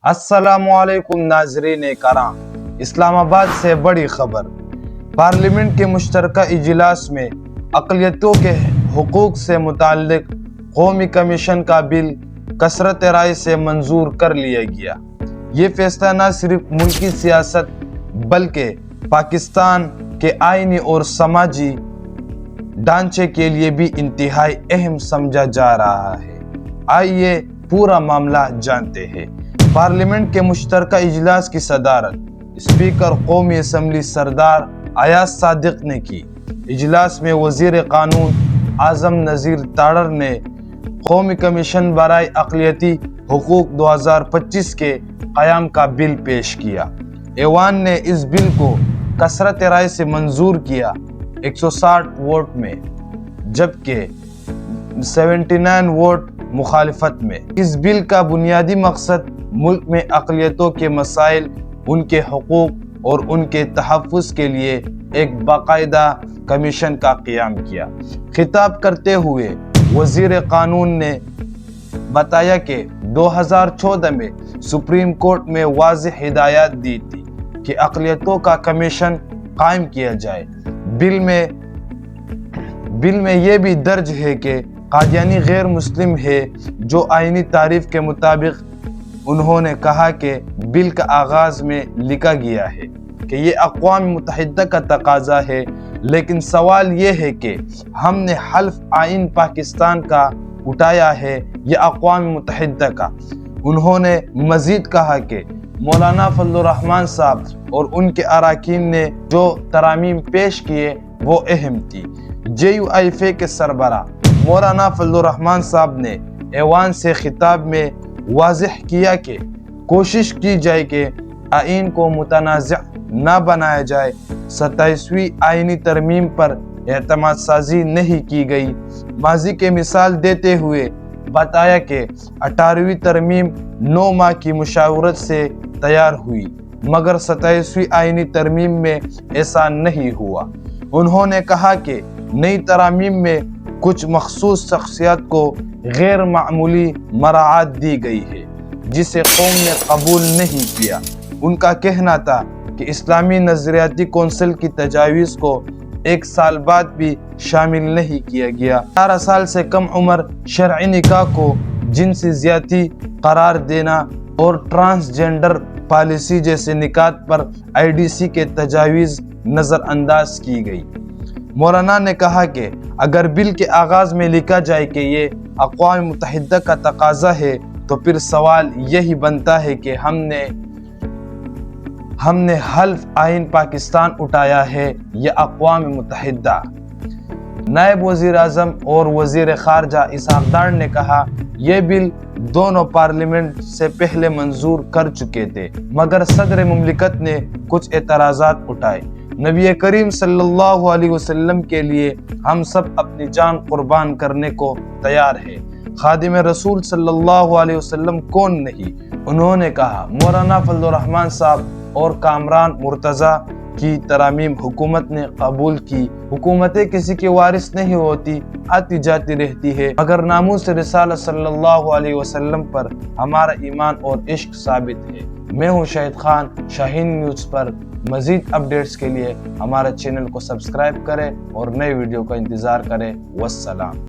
अस्सलामुअलैकुम नाज़रीन कराम, इस्लामाबाद से बड़ी खबर। पार्लियामेंट के मुश्तरका इजलास में अक़लियतों के हुकूक से मुताल्लिक कौमी कमीशन का बिल कसरत राय से मंजूर कर लिया गया। ये फैसला न सिर्फ मुल्की सियासत बल्कि पाकिस्तान के आईनी और समाजी ढांचे के लिए भी इंतहाई अहम समझा जा रहा है। आइए पूरा मामला जानते हैं। पार्लियामेंट के मुश्तरका इजलास की सदारत स्पीकर कौमी असम्बली सरदार अयाज सादिक ने की। इजलास में वज़ीर कानून आज़म नज़ीर ताड़र ने कौमी कमीशन बराए अक़लियती हुकूक 2025 के क़याम का बिल पेश किया। ऐवान ने इस बिल को कसरत राय से मंजूर किया 160 वोट में, जबकि 79 वोट मुखालिफत में। इस बिल का बुनियादी मकसद मुल्क में अक़लियतों के मसाइल, उनके हुकूक और उनके तहफ़्फ़ुज़ के लिए एक बाकायदा कमीशन का क़याम किया। खिताब करते हुए वज़ीर कानून ने बताया कि 2014 में सुप्रीम कोर्ट में वाज़ेह हिदायत दी थी कि अक़लियतों का कमीशन कायम किया जाए। बिल में ये भी दर्ज है कि कादियानी गैर मुस्लिम है, जो आईनी तारीफ के मुताबिक उन्होंने कहा कि बिल का आगाज में लिखा गया है कि ये अक़वाम मुत्तहिदा का तकाजा है, लेकिन सवाल ये है कि हमने हल्फ आइन पाकिस्तान का उठाया है या अक़वाम मुत्तहिदा का। उन्होंने मज़ीद कहा कि मौलाना फजलुर रहमान साहब और उनके अराकीन ने जो तरामीम पेश किए वो अहम थी। JUIF के सरबरा मौलाना फजलुर रहमान साहब ने ऐवान से खिताब में वाज़ेह किया कि कोशिश की जाए कि आइन को मुतनाज़ न बनाया जाए। 27वीं आइनी तरमीम पर एतमाद साजी नहीं की गई। माजी के मिसाल देते हुए बताया कि 18वीं तरमीम 9 माह की मुशावरत से तैयार हुई, मगर 27वीं आइनी तरमीम में ऐसा नहीं हुआ। उन्होंने कहा कि नई तरामीम में कुछ मखसूस शख्सियत को गैर मामूली मराआत दी गई है, जिसे कौम ने कबूल नहीं किया। उनका कहना था कि इस्लामी नज़रियाती कौंसिल की तजावीज़ को 1 साल बाद भी शामिल नहीं किया गया। 18 साल से कम उम्र शरई निकाह को जिनसी ज़्यादती करार देना और ट्रांसजेंडर पॉलिसी जैसे निकात पर IDC के तजावीज़ नज़रअंदाज की गई। मौलाना ने कहा कि अगर बिल के आगाज में लिखा जाए कि ये अक़वाम मुत्तहिदा का तकाजा है, तो फिर सवाल यही बनता है कि हमने हल्फ आइन पाकिस्तान उठाया है या अक़वाम मुत्तहिदा। नायब वज़ीर आज़म और वज़ीर ख़ारजा इसहाक़ डार ने कहा, यह बिल दोनों पार्लियामेंट से पहले मंजूर कर चुके थे, मगर सदर मुमलिकत ने कुछ एतराज़ात उठाए। नबी करीम सल्लल्लाहु अलैहि वसल्लम के लिए हम सब अपनी जान कुर्बान करने को तैयार है। खादिम रसूल सल्लल्लाहु अलैहि वसल्लम कौन नहीं? उन्होंने कहा, मौलाना फजलुर रहमान साहब और कामरान मुर्तज़ा की तरामीम हुकूमत ने कबूल की। हुकूमतें किसी की वारिस नहीं होती, आती जाती रहती है, मगर नामूस रिसालत सल्लल्लाहु अलैहि वसल्लम पर हमारा ईमान और इश्क साबित है। मैं हूँ शाहिद खान, शाहीन न्यूज़ पर। मज़ीद अपडेट्स के लिए हमारे चैनल को सब्सक्राइब करें और नए वीडियो का इंतज़ार करें। वस्सलाम।